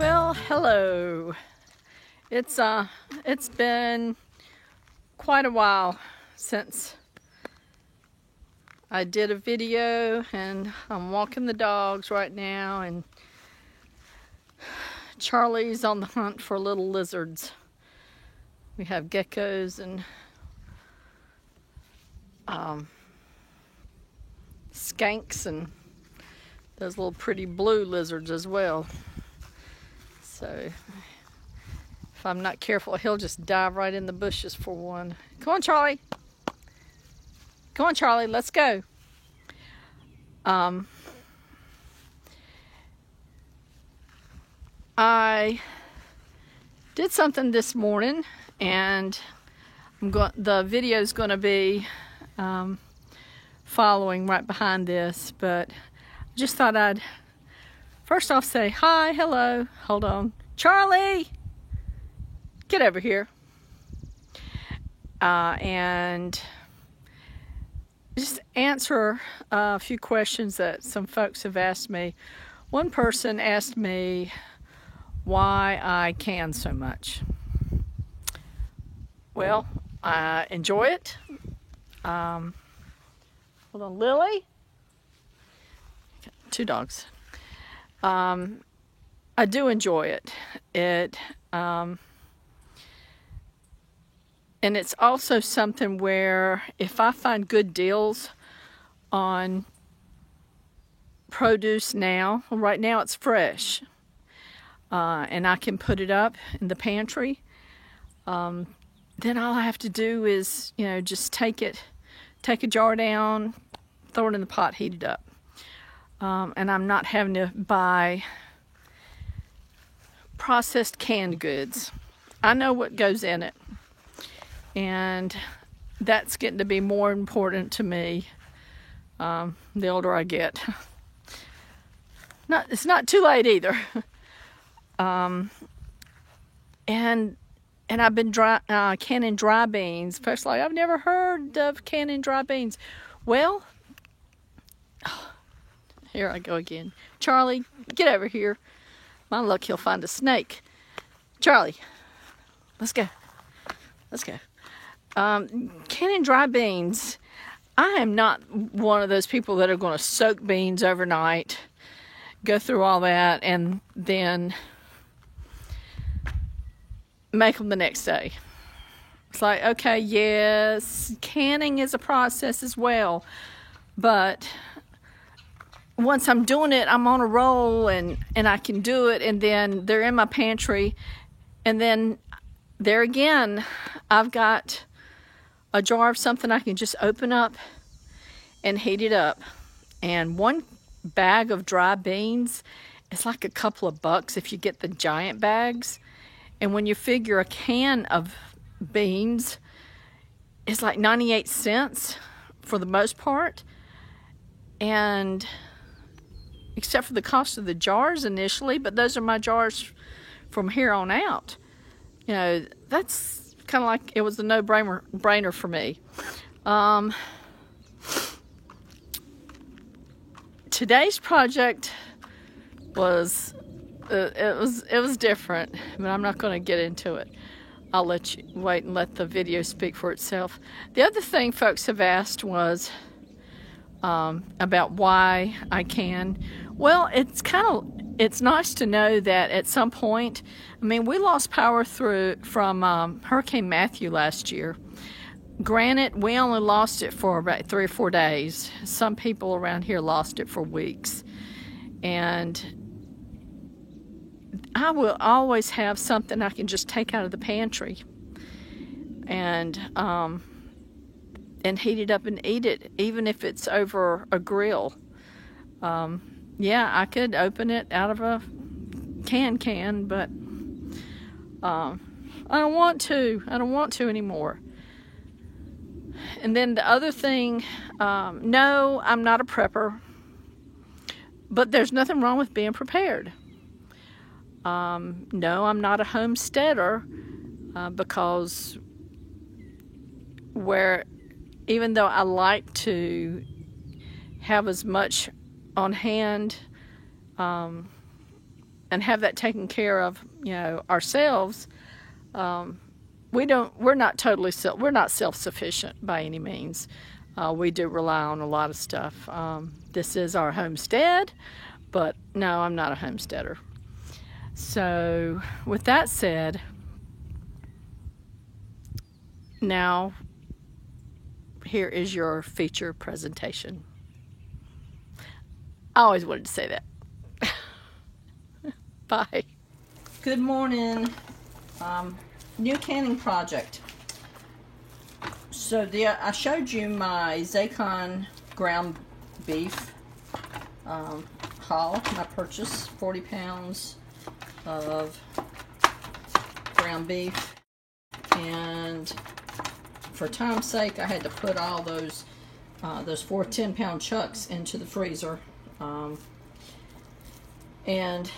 Well, hello. It's been quite a while since I did a video, and I'm walking the dogs right now, and Charlie's on the hunt for little lizards. We have geckos and skanks and those little pretty blue lizards as well. So if I'm not careful, he'll just dive right in the bushes for one. Come on, Charlie. Come on, Charlie, let's go. I did something this morning, and the video is going to be following right behind this, but I just thought I'd first off say hi, hello, hold on. Charlie, get over here. And just answer a few questions that some folks have asked me. One person asked me why I can so much. Well, I enjoy it. Hold on, Lily. Two dogs. I do enjoy it. And it's also something where if I find good deals on produce now, right now it's fresh, and I can put it up in the pantry, then all I have to do is, just take a jar down, throw it in the pot, heat it up. And I'm not having to buy processed canned goods. I know what goes in it, and that's getting to be more important to me the older I get. It's not too late either. And I've been canning dry beans. Folks are like, I've never heard of canning dry beans. Well, here I go again. Charlie, get over here. My luck, he'll find a snake. Charlie, let's go. Let's go. Canning dry beans. I am not one of those people that are going to soak beans overnight, go through all that, and then make them the next day. It's like, okay, yes, canning is a process as well, but once I'm doing it, I'm on a roll, and I can do it, and then they're in my pantry, and then there again, I've got a jar of something I can just open up and heat it up. And one bag of dry beans is like a couple of bucks if you get the giant bags. And when you figure a can of beans is like 98 cents for the most part, and except for the cost of the jars initially, but those are my jars from here on out. That's kind of like it was a no-brainer for me. Today's project was it was different, but I'm not going to get into it. I'll let you wait and let the video speak for itself. The other thing folks have asked was about why I can. Well, it's nice to know that at some point, we lost power from Hurricane Matthew last year. Granted, we only lost it for about 3 or 4 days. Some people around here lost it for weeks. And I will always have something I can just take out of the pantry and heat it up and eat it, even if it's over a grill. Yeah, I could open it out of a can, but I don't want to. I don't want to anymore. And then the other thing, no, I'm not a prepper, but there's nothing wrong with being prepared. No, I'm not a homesteader, because even though I like to have as much on hand and have that taken care of, ourselves. We're not we're not self-sufficient by any means. We do rely on a lot of stuff. This is our homestead, but no, I'm not a homesteader. So with that said, now here is your feature presentation. I always wanted to say that. Bye. Good morning. New canning project. So I showed you my Zacon ground beef haul. I purchased 40 pounds of ground beef, and for time's sake I had to put all those 4 10-pound chucks into the freezer, and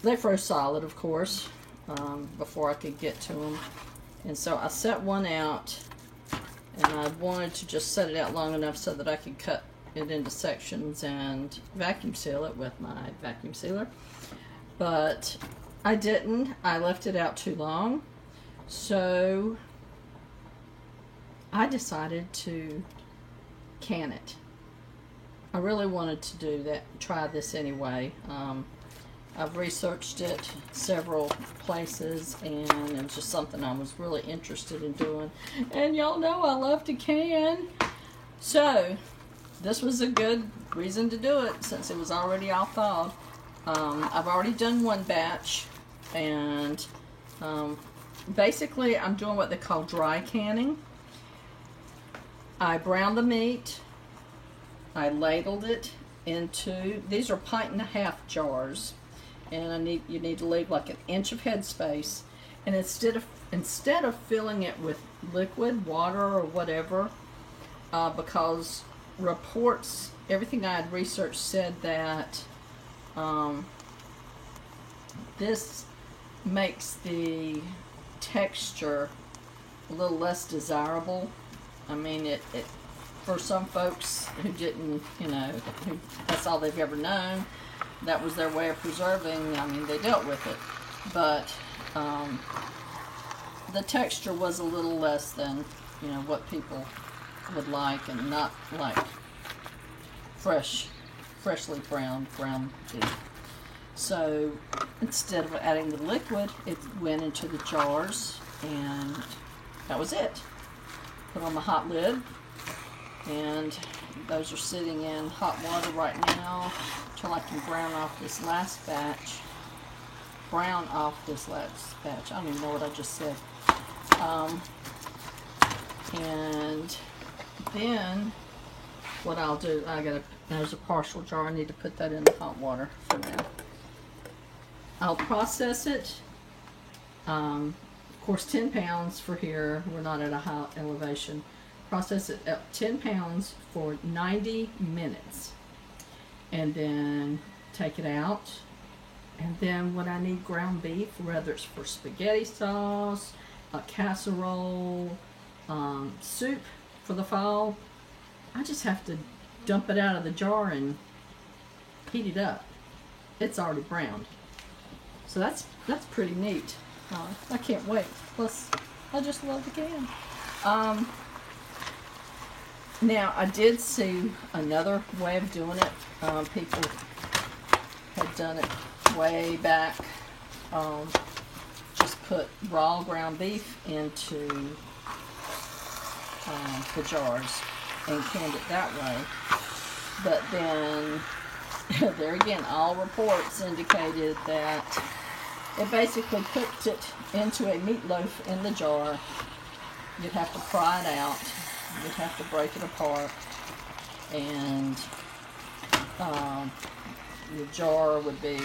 they froze solid, of course, before I could get to them. And so I set one out, and I wanted to just set it out long enough so that I could cut it into sections and vacuum seal it with my vacuum sealer. But I didn't. I left it out too long. So I decided to can it. I really wanted to do that, try this anyway. I've researched it several places, and it was just something I was really interested in doing. And y'all know I love to can. So this was a good reason to do it, since it was already all thawed. I've already done one batch, and basically I'm doing what they call dry canning. I browned the meat. I ladled it into, these are 1.5 pint jars, and you need to leave like 1 inch of headspace. And instead of filling it with liquid water or whatever, because reports, everything I had researched said that this makes the texture a little less desirable. I mean, it for some folks who didn't, who that's all they've ever known, that was their way of preserving. I mean, they dealt with it, but the texture was a little less than what people would like, and not like freshly browned ground beef. So instead of adding the liquid, it went into the jars, and that was it. Put on the hot lid, and those are sitting in hot water right now until I can brown off this last batch. I don't even know what I just said. And then what I'll do, there's a partial jar, I need to put that in the hot water for now. I'll process it. Of course, 10 pounds for here. We're not at a high elevation. Process it up 10 pounds for 90 minutes. And then take it out. And then when I need ground beef, whether it's for spaghetti sauce, a casserole, soup for the fall, I just have to dump it out of the jar and heat it up. It's already browned. So that's pretty neat. I can't wait. Plus, I just love the can. Now, I did see another way of doing it. People had done it way back. Just put raw ground beef into the jars and canned it that way. But then, there again, all reports indicated that it basically cooked it into a meatloaf in the jar. You'd have to pry it out. You'd have to break it apart. And the jar would be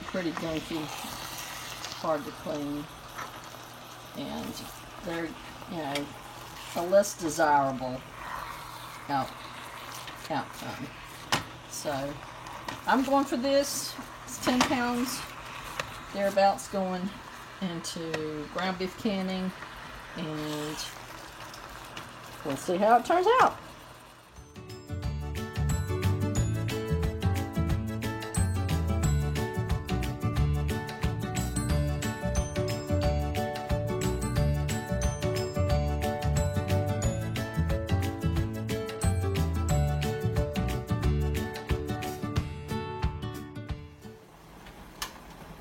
pretty gunky, hard to clean. And they're, a less desirable outcome. So, I'm going for this. It's 10 pounds, thereabouts, going into ground beef canning, and we'll see how it turns out.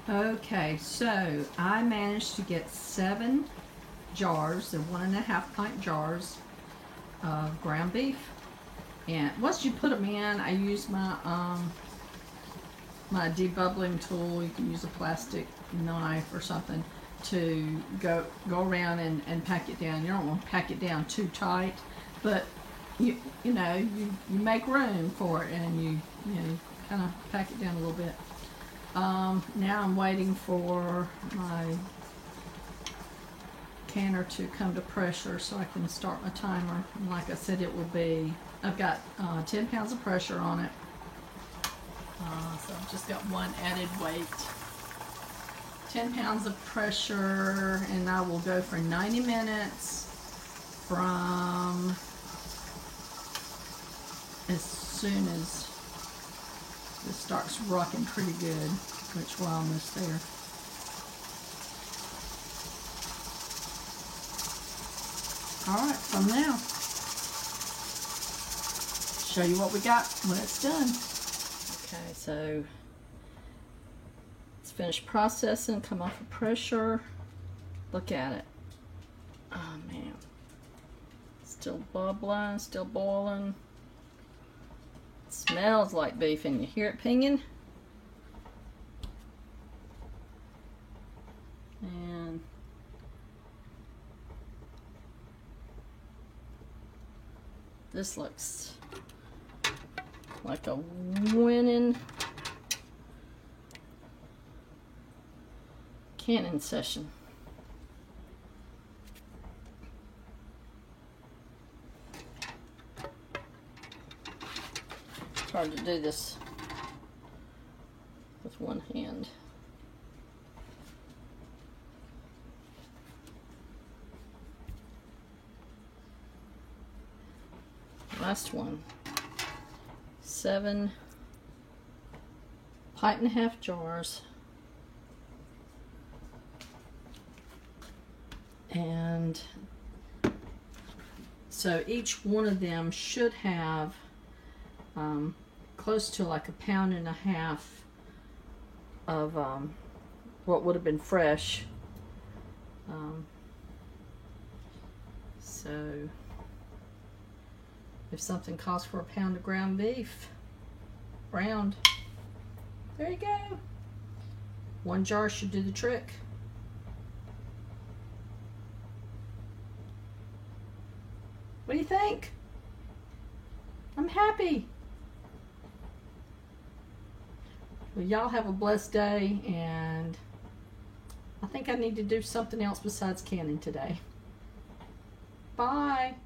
Okay, so I managed to get 7 jars, the 1.5 pint jars of ground beef. And once you put them in, I use my my debubbling tool. You can use a plastic knife or something to go around and pack it down. You don't want to pack it down too tight, but you know you make room for it, and you kind of pack it down a little bit. Now I'm waiting for my canner to come to pressure so I can start my timer. And like I said, it will be, I've got 10 pounds of pressure on it. So I've just got one added weight. 10 pounds of pressure, and I will go for 90 minutes from as soon as this starts rocking pretty good, which we're almost there. Alright, from now, show you what we got when it's done. Okay, so it's finished processing, come off of pressure. Look at it. Oh man. Still bubbling, still boiling. It smells like beef, and you hear it pinging. And this looks like a winning canning session. It's hard to do this with one hand. Last one. 7 pint-and-a-half jars. And so each one of them should have close to like 1.5 pounds of what would have been fresh. So if something costs for 1 pound of ground beef, round, there you go. 1 jar should do the trick. What do you think? I'm happy. Well, y'all have a blessed day, and I think I need to do something else besides canning today. Bye.